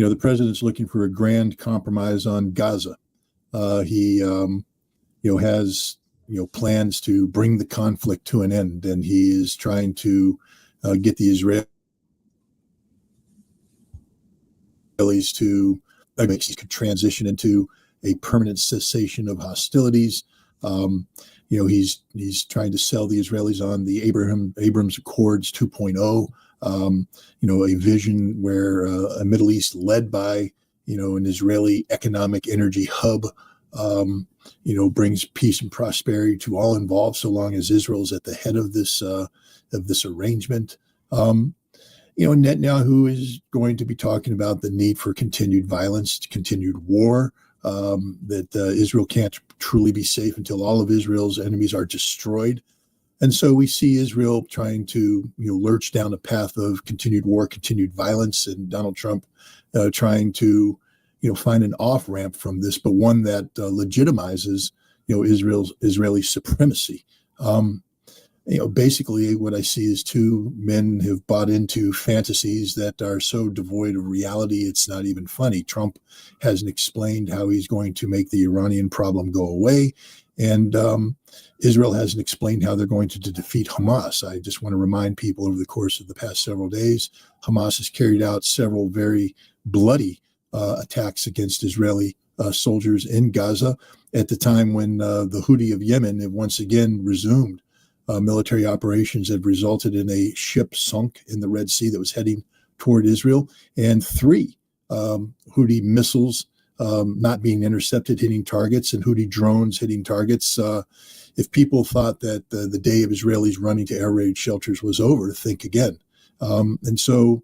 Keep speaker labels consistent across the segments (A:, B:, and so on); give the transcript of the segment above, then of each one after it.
A: the president's looking for a grand compromise on Gaza. He has plans to bring the conflict to an end, and he is trying to get the Israelis to transition into a permanent cessation of hostilities. He's trying to sell the Israelis on the Abrams Accords 2.0. A vision where a Middle East led by an Israeli economic energy hub brings peace and prosperity to all involved, so long as Israel is at the head of this arrangement. Netanyahu is going to be talking about the need for continued violence, continued war, that Israel can't truly be safe until all of Israel's enemies are destroyed. And so we see Israel trying to lurch down a path of continued war, continued violence, and Donald Trump trying to find an off-ramp from this, but one that legitimizes Israeli supremacy. Basically what I see is two men have bought into fantasies that are so devoid of reality, it's not even funny. Trump hasn't explained how he's going to make the Iranian problem go away, and Israel hasn't explained how they're going to defeat Hamas. I just want to remind people, over the course of the past several days, Hamas has carried out several very bloody attacks against Israeli soldiers in Gaza at the time when the Houthi of Yemen have once again resumed military operations that resulted in a ship sunk in the Red Sea that was heading toward Israel, and 3 Houthi missiles not being intercepted, hitting targets, and Houthi drones hitting targets. If people thought that the day of Israelis running to air raid shelters was over, think again. And so,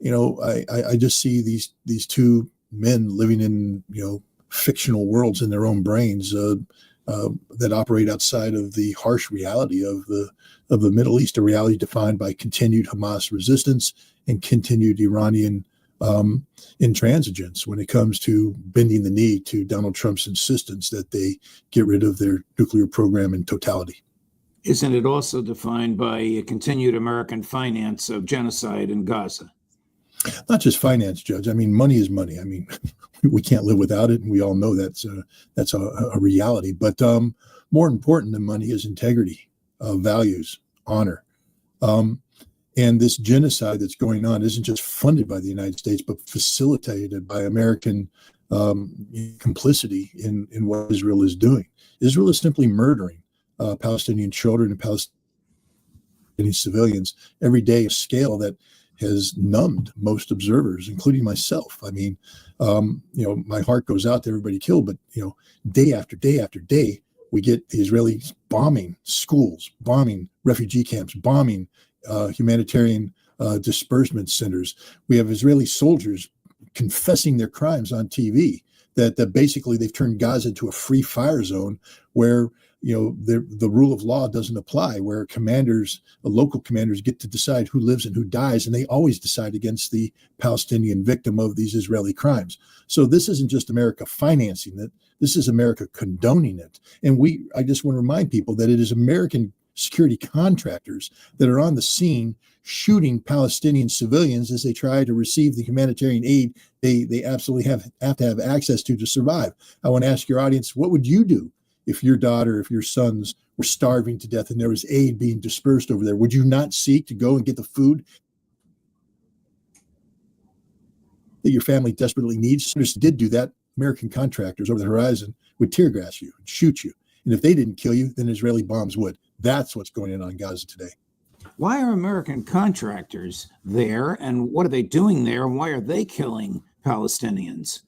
A: I just see these two men living in fictional worlds in their own brains that operate outside of the harsh reality of the Middle East, a reality defined by continued Hamas resistance and continued Iranian intransigence when it comes to bending the knee to Donald Trump's insistence that they get rid of their nuclear program in totality.
B: Isn't it also defined by a continued American finance of genocide in Gaza?
A: Not just finance, Judge. I mean, money is money. I mean, we can't live without it, and we all know that's a reality. But more important than money is integrity, values, honor. And this genocide that's going on isn't just funded by the United States, but facilitated by American complicity in what Israel is doing. Israel is simply murdering Palestinian children and Palestinian civilians every day, a scale that has numbed most observers, including myself. I mean, my heart goes out to everybody killed, but, day after day after day, we get the Israelis bombing schools, bombing refugee camps, bombing humanitarian disbursement centers. We have Israeli soldiers confessing their crimes on TV, that basically they've turned Gaza into a free fire zone where the rule of law doesn't apply, where local commanders get to decide who lives and who dies, and they always decide against the Palestinian victim of these Israeli crimes. So this isn't just America financing it, this is America condoning it. And I just want to remind people that it is American security contractors that are on the scene shooting Palestinian civilians as they try to receive the humanitarian aid they absolutely have to have access to survive. I want to ask your audience, what would you do if your daughter, if your sons were starving to death and there was aid being dispersed over there? Would you not seek to go and get the food that your family desperately needs? If did do that, American contractors over the horizon would tear gas you and shoot you. And if they didn't kill you, then Israeli bombs would. That's what's going on in Gaza today.
B: Why are American contractors there, and what are they doing there, and why are they killing Palestinians?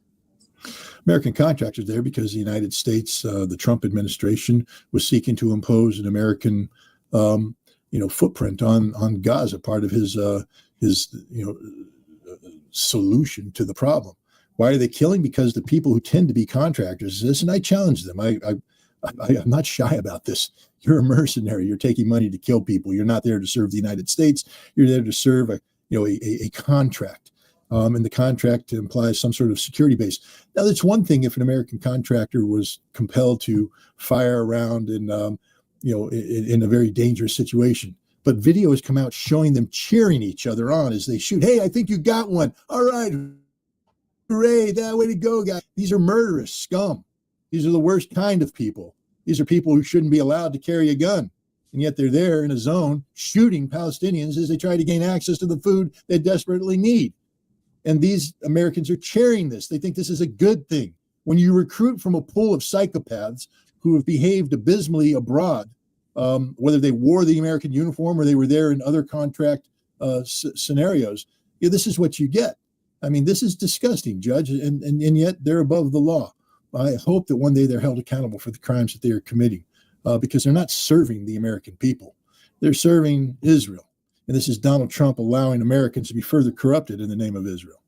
A: American contractors there because the United States, the Trump administration, was seeking to impose an American, footprint on Gaza, part of his solution to the problem. Why are they killing? Because the people who tend to be contractors, and I challenge them. I'm not shy about this. You're a mercenary. You're taking money to kill people. You're not there to serve the United States. You're there to serve a contract. And the contract implies some sort of security base. Now, that's one thing if an American contractor was compelled to fire around in a very dangerous situation. But videos come out showing them cheering each other on as they shoot. Hey, I think you got one. All right. Hooray, that way to go, guys. These are murderous scum. These are the worst kind of people. These are people who shouldn't be allowed to carry a gun. And yet they're there in a zone shooting Palestinians as they try to gain access to the food they desperately need. And these Americans are cheering this. They think this is a good thing. When you recruit from a pool of psychopaths who have behaved abysmally abroad, whether they wore the American uniform or they were there in other contract scenarios, this is what you get. I mean, this is disgusting, Judge, and yet they're above the law. I hope that one day they're held accountable for the crimes that they are committing, because they're not serving the American people. They're serving Israel. And this is Donald Trump allowing Americans to be further corrupted in the name of Israel.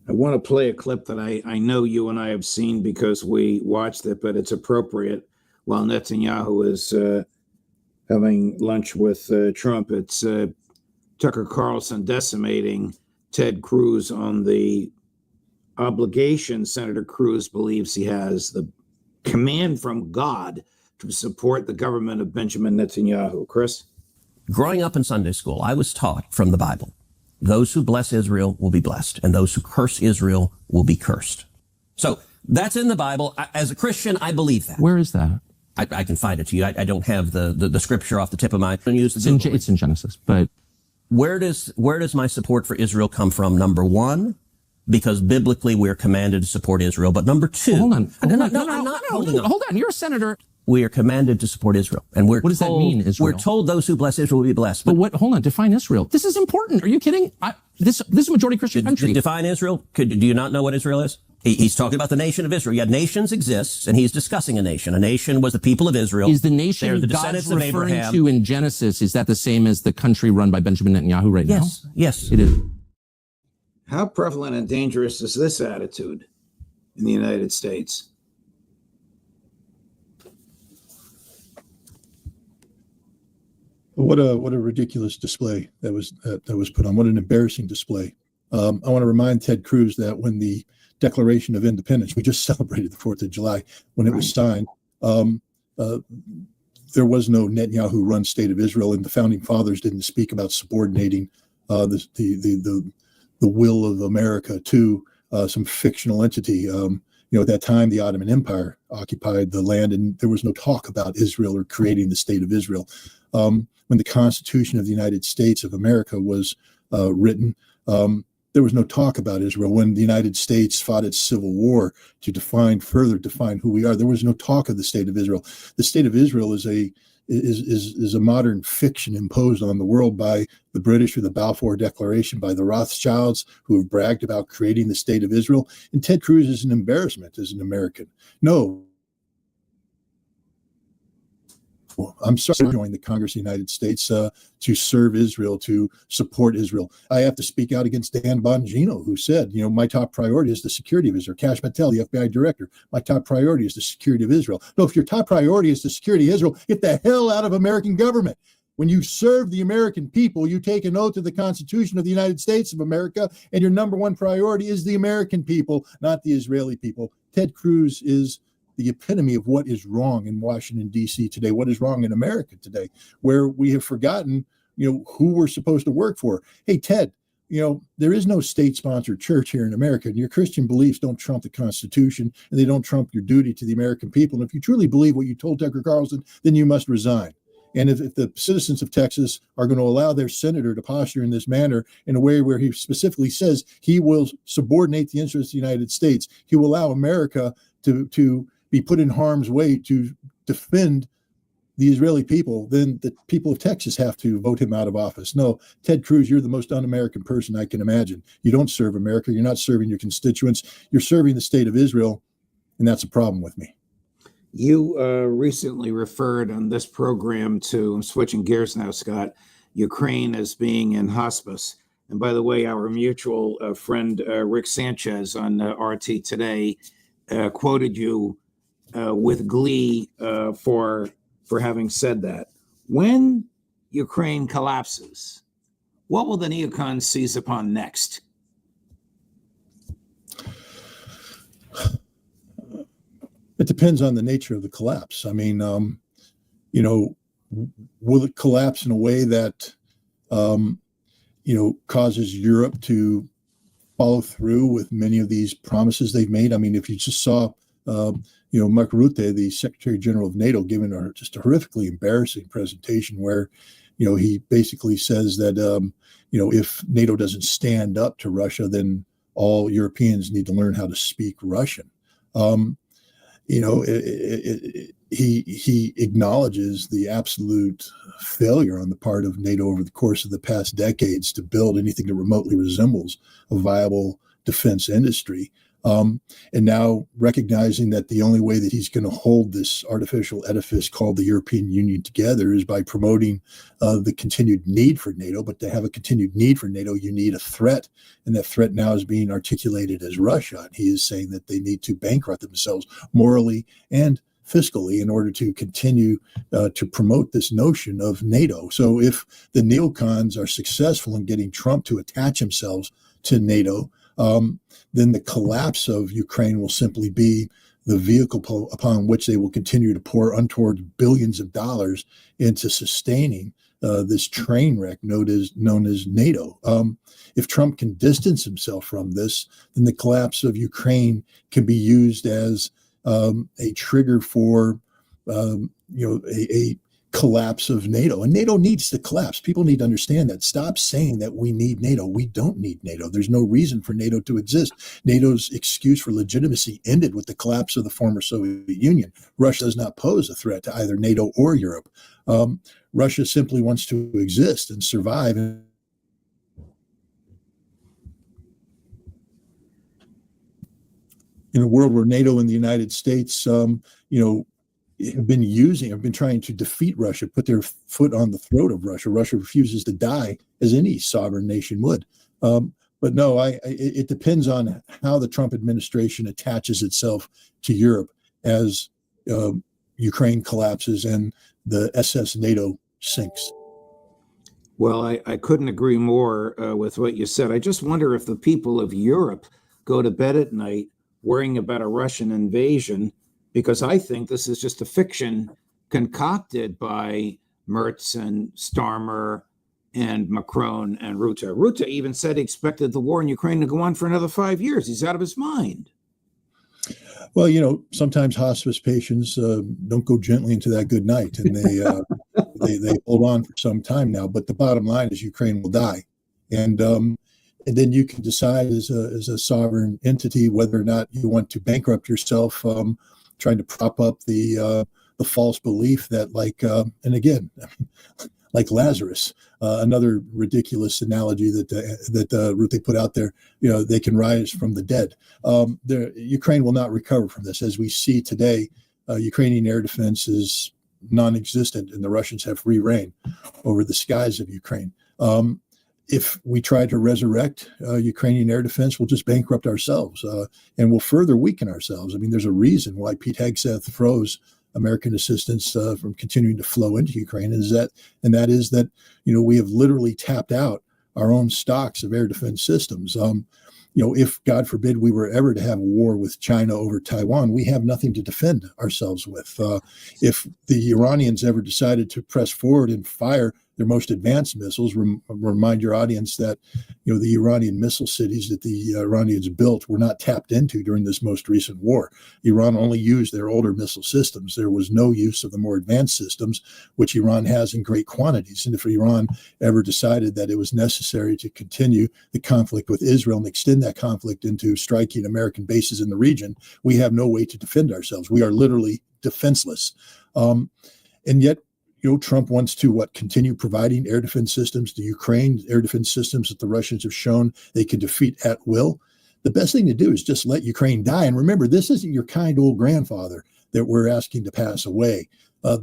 B: I want to play a clip that I know you and I have seen because we watched it, but it's appropriate while Netanyahu is having lunch with Trump. It's Tucker Carlson decimating Ted Cruz on the obligation Senator Cruz believes he has, the command from God to support the government of Benjamin Netanyahu. Chris?
C: Growing up in Sunday school, I was taught from the Bible, those who bless Israel will be blessed, and those who curse Israel will be cursed. So that's in the Bible. As a Christian, I believe that.
D: Where is that?
C: I can find it to you. I don't have the scripture off the tip of my tongue.
D: It's in Genesis, but
C: where does my support for Israel come from? Number one, because biblically we're commanded to support Israel. But number two,
D: hold on.
C: Hold
D: on. You're a senator.
C: We are commanded to support Israel, and what
D: does that mean? Israel?
C: We're told those who bless Israel will be blessed.
D: But what? Hold on. Define Israel. This is important. Are you kidding? This is a majority Christian country.
C: Define Israel. Do you not know what Israel is? He's talking about the nation of Israel. Yeah, nations exist, and he's discussing a nation. A nation was the people of Israel.
D: Is the nation
C: the
D: God's referring to in Genesis, is that the same as the country run by Benjamin Netanyahu right now?
C: Yes,
D: it is.
B: How prevalent and dangerous is this attitude in the United States?
A: What a ridiculous display that was put on. What an embarrassing display. I want to remind Ted Cruz that when the Declaration of Independence, we just celebrated the 4th of July, when it was signed, there was no Netanyahu-run state of Israel, and the founding fathers didn't speak about subordinating the will of America to some fictional entity. At that time, the Ottoman Empire occupied the land, and there was no talk about Israel or creating the state of Israel. When the Constitution of the United States of America was written, there was no talk about Israel. When the United States fought its civil war to further define who we are, there was no talk of the state of Israel. The state of Israel is a modern fiction imposed on the world by the British through the Balfour Declaration, by the Rothschilds, who have bragged about creating the state of Israel. And Ted Cruz is an embarrassment as an American. No. I'm sorry to join the Congress of the United States to serve Israel, to support Israel. I have to speak out against Dan Bongino, who said, my top priority is the security of Israel. Kash Patel, the FBI director, my top priority is the security of Israel. No, if your top priority is the security of Israel, get the hell out of American government. When you serve the American people, you take an oath to the Constitution of the United States of America, and your number one priority is the American people, not the Israeli people. Ted Cruz is the epitome of what is wrong in Washington, D.C. today, what is wrong in America today, where we have forgotten, who we're supposed to work for. Hey, Ted, there is no state-sponsored church here in America, and your Christian beliefs don't trump the Constitution, and they don't trump your duty to the American people. And if you truly believe what you told Tucker Carlson, then you must resign. And if the citizens of Texas are going to allow their senator to posture in this manner, in a way where he specifically says he will subordinate the interests of the United States, he will allow America to be put in harm's way to defend the Israeli people, then the people of Texas have to vote him out of office. No, Ted Cruz, you're the most un-American person I can imagine. You don't serve America. You're not serving your constituents. You're serving the state of Israel, and that's a problem with me.
B: You recently referred on this program to, I'm switching gears now, Scott, Ukraine as being in hospice. And by the way, our mutual friend Rick Sanchez on RT Today quoted you with glee for having said that. When Ukraine collapses, what will the neocons seize upon next?
A: It depends on the nature of the collapse. I mean, will it collapse in a way that, causes Europe to follow through with many of these promises they've made. I mean, if you just saw, Mark Rutte, the Secretary General of NATO, giving just a horrifically embarrassing presentation where, he basically says that, if NATO doesn't stand up to Russia, then all Europeans need to learn how to speak Russian. He acknowledges the absolute failure on the part of NATO over the course of the past decades to build anything that remotely resembles a viable defense industry. And now recognizing that the only way that he's going to hold this artificial edifice called the European Union together is by promoting the continued need for NATO. But to have a continued need for NATO, you need a threat. And that threat now is being articulated as Russia. And he is saying that they need to bankrupt themselves morally and fiscally in order to continue to promote this notion of NATO. So if the neocons are successful in getting Trump to attach themselves to NATO, then the collapse of Ukraine will simply be the vehicle upon which they will continue to pour untoward billions of dollars into sustaining this train wreck known as NATO. If Trump can distance himself from this, then the collapse of Ukraine can be used as a trigger for a collapse of NATO. And NATO needs to collapse. People need to understand that. Stop saying that we need NATO. We don't need NATO. There's no reason for NATO to exist. NATO's excuse for legitimacy ended with the collapse of the former Soviet Union. Russia does not pose a threat to either NATO or Europe. Russia simply wants to exist and survive. In a world where NATO and the United States, have been trying to defeat Russia, put their foot on the throat of Russia. Russia refuses to die, as any sovereign nation would. But no, it depends on how the Trump administration attaches itself to Europe as Ukraine collapses and the SS NATO sinks.
B: Well, I couldn't agree more with what you said. I just wonder if the people of Europe go to bed at night worrying about a Russian invasion, because I think this is just a fiction concocted by Merz and Starmer and Macron and Rutte. Rutte even said he expected the war in Ukraine to go on for another 5 years. He's out of his mind.
A: Well, sometimes hospice patients don't go gently into that good night, and they hold on for some time now. But the bottom line is Ukraine will die, and then you can decide as a sovereign entity whether or not you want to bankrupt yourself, trying to prop up the false belief that, like Lazarus, another ridiculous analogy that Rutte put out there, they can rise from the dead. Ukraine will not recover from this. As we see today, Ukrainian air defense is non-existent, and the Russians have free reign over the skies of Ukraine. If we try to resurrect Ukrainian air defense, we'll just bankrupt ourselves and we'll further weaken ourselves. I mean, there's a reason why Pete Hegseth froze American assistance from continuing to flow into Ukraine, and that is that we have literally tapped out our own stocks of air defense systems. If, God forbid, we were ever to have a war with China over Taiwan, we have nothing to defend ourselves with. If the Iranians ever decided to press forward and fire their most advanced missiles, remind your audience that the Iranian missile cities that the Iranians built were not tapped into during this most recent war. Iran only used their older missile systems. There was no use of the more advanced systems, which Iran has in great quantities. And if Iran ever decided that it was necessary to continue the conflict with Israel and extend that conflict into striking American bases in the region, we have no way to defend ourselves. We are literally defenseless. And yet, Trump wants to continue providing air defense systems to Ukraine, air defense systems that the Russians have shown they can defeat at will. The best thing to do is just let Ukraine die. And remember, this isn't your kind old grandfather that we're asking to pass away.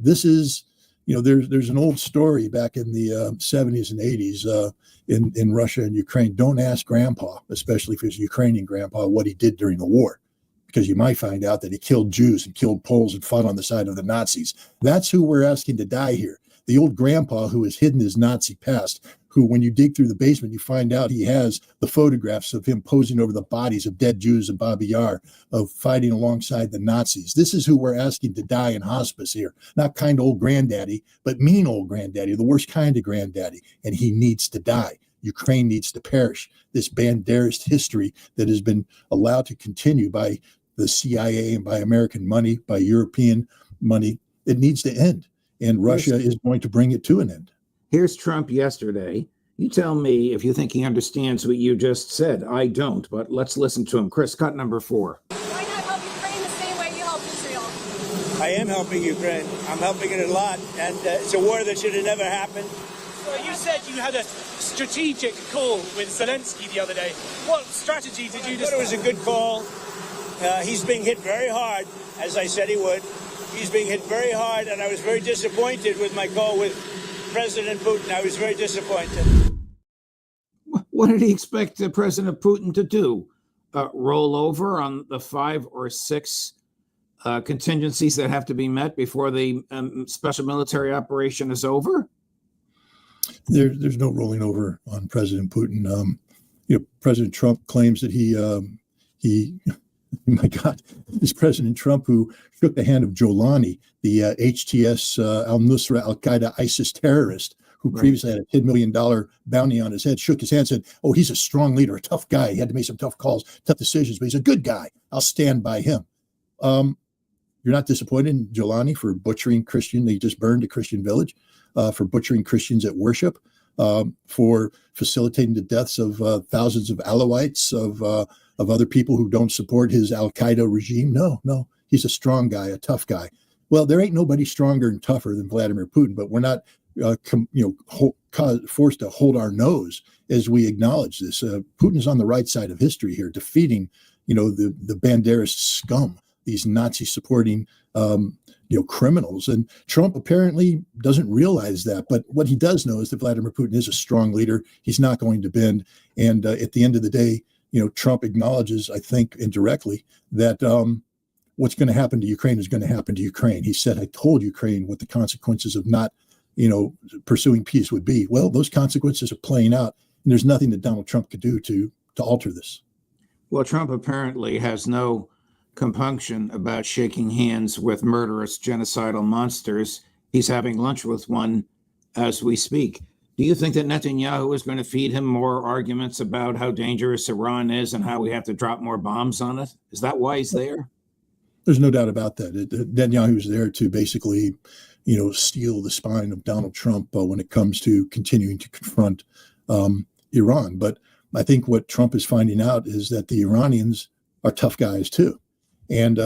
A: This is, there's an old story back in the 70s and 80s in Russia and Ukraine. Don't ask grandpa, especially if it's Ukrainian grandpa, what he did during the war, because you might find out that he killed Jews and killed Poles and fought on the side of the Nazis. That's who we're asking to die here. The old grandpa who has hidden his Nazi past, who, when you dig through the basement, you find out he has the photographs of him posing over the bodies of dead Jews in Babi Yar, of fighting alongside the Nazis. This is who we're asking to die in hospice here. Not kind old granddaddy, but mean old granddaddy, the worst kind of granddaddy. And he needs to die. Ukraine needs to perish. This Banderist history that has been allowed to continue by the CIA and by American money, by European money, it needs to end. And Russia is going to bring it to an end.
B: Here's Trump yesterday. You tell me if you think he understands what you just said. I don't, but let's listen to him. Chris, cut number 4.
E: Why not help Ukraine the same way you help Israel?
F: I am helping Ukraine. I'm helping it a lot, and it's a war that should have never happened.
G: Well, you said you had a strategic call with Zelensky the other day. What strategy did you
F: I thought it was a good call. He's being hit very hard, as I said he would. He's being hit very hard, and I was very disappointed with my call with President Putin. I was very disappointed.
B: What did he expect President Putin to do? Roll over on the 5 or 6 contingencies that have to be met before the special military operation is over?
A: There's no rolling over on President Putin. President Trump claims that he my God, it's President Trump who shook the hand of Jolani, the HTS al-Nusra al-Qaeda ISIS terrorist, who previously had a $10 million bounty on his head, shook his hand, said, oh, he's a strong leader, a tough guy. He had to make some tough calls, tough decisions, but he's a good guy. I'll stand by him. You're not disappointed in Jolani for butchering Christian. They just burned a Christian village, for butchering Christians at worship, for facilitating the deaths of thousands of Alawites, of other people who don't support his al-Qaeda regime. No, he's a strong guy, a tough guy. Well, there ain't nobody stronger and tougher than Vladimir Putin, but we're not forced to hold our nose as we acknowledge this. Putin's on the right side of history here, defeating, the Banderist scum, these Nazi-supporting, criminals. And Trump apparently doesn't realize that. But what he does know is that Vladimir Putin is a strong leader. He's not going to bend. And at the end of the day, Trump acknowledges, I think, indirectly, that what's going to happen to Ukraine is going to happen to Ukraine. He said, I told Ukraine what the consequences of not, pursuing peace would be. Well, those consequences are playing out, and there's nothing that Donald Trump could do to alter this.
B: Well, Trump apparently has no compunction about shaking hands with murderous genocidal monsters. He's having lunch with one as we speak. Do you think that Netanyahu is going to feed him more arguments about how dangerous Iran is and how we have to drop more bombs on it? Is that why he's there?
A: There's no doubt about that. Netanyahu is there to basically, steal the spine of Donald Trump when it comes to continuing to confront Iran. But I think what Trump is finding out is that the Iranians are tough guys too. And,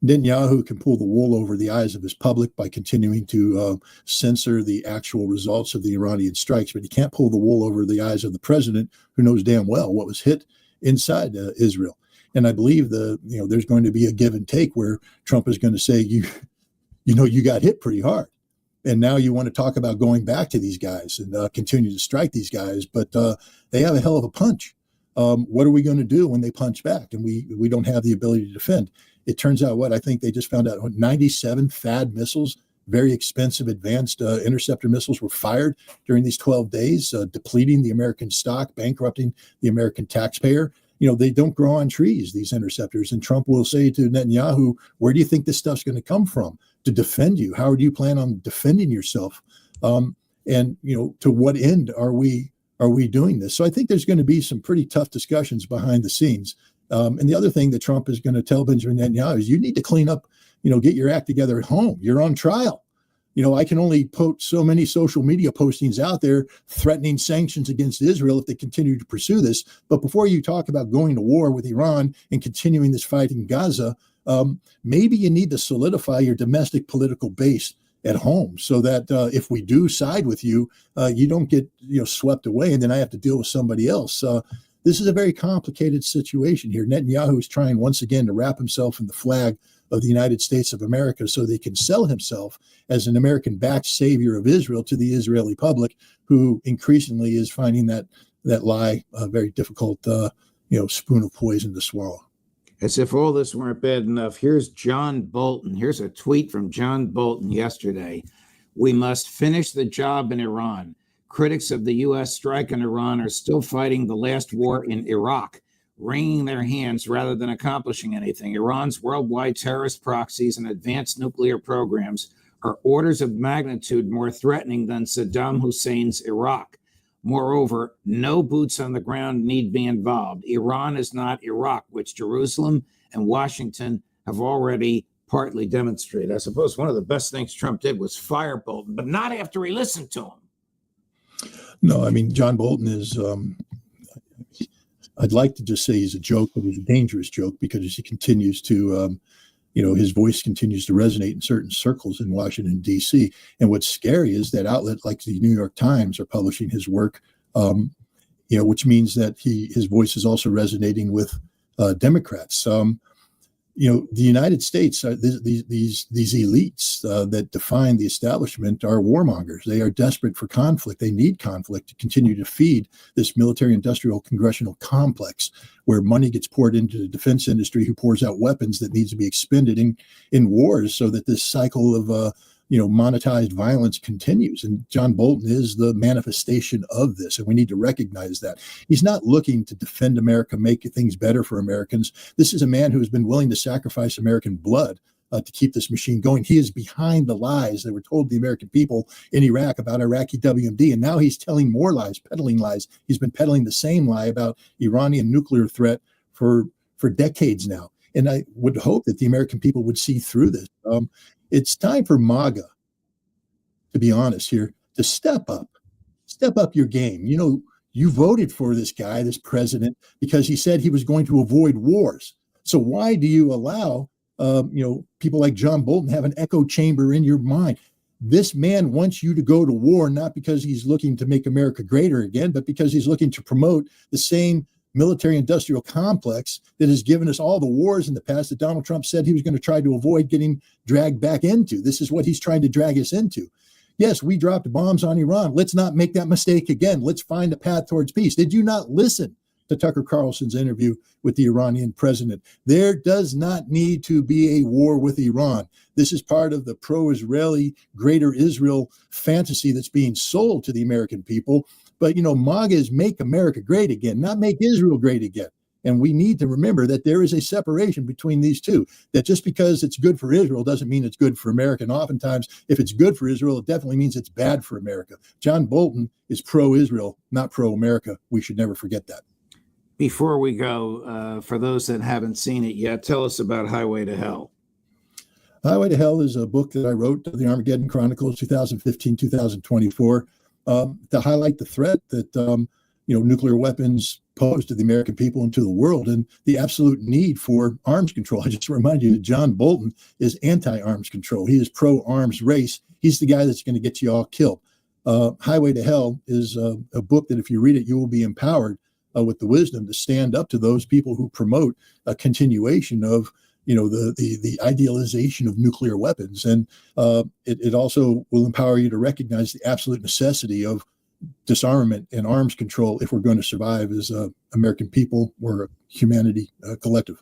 A: Netanyahu can pull the wool over the eyes of his public by continuing to censor the actual results of the Iranian strikes, but he can't pull the wool over the eyes of the president, who knows damn well what was hit inside Israel. And I believe there's going to be a give and take where Trump is going to say, you got hit pretty hard. And now you want to talk about going back to these guys and continue to strike these guys, but they have a hell of a punch. What are we going to do when they punch back and we don't have the ability to defend? It turns out I think they just found out 97 THAAD missiles, very expensive advanced interceptor missiles, were fired during these 12 days, depleting the American stock, bankrupting the American taxpayer. They don't grow on trees, these interceptors. And Trump will say to Netanyahu, where do you think this stuff's going to come from to defend you? How do you plan on defending yourself? To what end are we doing this? So I think there's going to be some pretty tough discussions behind the scenes. And the other thing that Trump is going to tell Benjamin Netanyahu is you need to clean up, get your act together at home. You're on trial. I can only put so many social media postings out there threatening sanctions against Israel if they continue to pursue this. But before you talk about going to war with Iran and continuing this fight in Gaza, maybe you need to solidify your domestic political base at home so that if we do side with you, you don't get swept away and then I have to deal with somebody else. This is a very complicated situation here. Netanyahu is trying once again to wrap himself in the flag of the United States of America so they can sell himself as an American-backed savior of Israel to the Israeli public, who increasingly is finding that lie a very difficult spoon of poison to swallow.
B: As if all this weren't bad enough, here's John Bolton. Here's a tweet from John Bolton yesterday. We must finish the job in Iran. Critics of the U.S. strike on Iran are still fighting the last war in Iraq, wringing their hands rather than accomplishing anything. Iran's worldwide terrorist proxies and advanced nuclear programs are orders of magnitude more threatening than Saddam Hussein's Iraq. Moreover, no boots on the ground need be involved. Iran is not Iraq, which Jerusalem and Washington have already partly demonstrated. I suppose one of the best things Trump did was fire Bolton, but not after he listened to him.
A: No, I mean, John Bolton is, I'd like to just say he's a joke, but he's a dangerous joke because he continues to, his voice continues to resonate in certain circles in Washington, D.C. And what's scary is that outlets like the New York Times are publishing his work, which means that his voice is also resonating with Democrats. The United States, these elites that define the establishment are warmongers. They are desperate for conflict. They need conflict to continue to feed this military-industrial congressional complex where money gets poured into the defense industry, who pours out weapons that needs to be expended in wars so that this cycle of monetized violence continues. And John Bolton is the manifestation of this, and we need to recognize that. He's not looking to defend America, make things better for Americans. This is a man who has been willing to sacrifice American blood to keep this machine going. He is behind the lies that were told to the American people in Iraq about Iraqi WMD, and now he's telling more lies, peddling lies. He's been peddling the same lie about Iranian nuclear threat for decades now. And I would hope that the American people would see through this. It's time for MAGA, to be honest here, to step up your game. You voted for this guy, this president, because he said he was going to avoid wars. So why do you allow, people like John Bolton have an echo chamber in your mind? This man wants you to go to war, not because he's looking to make America greater again, but because he's looking to promote the same military-industrial complex that has given us all the wars in the past that Donald Trump said he was going to try to avoid getting dragged back into. This is what he's trying to drag us into. Yes, we dropped bombs on Iran. Let's not make that mistake again. Let's find a path towards peace. Did you not listen to Tucker Carlson's interview with the Iranian president? There does not need to be a war with Iran. This is part of the pro-Israeli greater Israel fantasy that's being sold to the American people. But, MAGA is make America great again, not make Israel great again. And we need to remember that there is a separation between these two, that just because it's good for Israel doesn't mean it's good for America. And oftentimes, if it's good for Israel, it definitely means it's bad for America. John Bolton is pro-Israel, not pro-America. We should never forget that.
B: Before we go, for those that haven't seen it yet, tell us about Highway to Hell.
A: Highway to Hell is a book that I wrote, the Armageddon Chronicles, 2015-2024. To highlight the threat that nuclear weapons pose to the American people and to the world, and the absolute need for arms control. I just remind you that John Bolton is anti-arms control. He is pro-arms race. He's the guy that's going to get you all killed. Highway to Hell is a book that if you read it, you will be empowered with the wisdom to stand up to those people who promote a continuation of the idealization of nuclear weapons. And it also will empower you to recognize the absolute necessity of disarmament and arms control if we're going to survive as American people or humanity collective.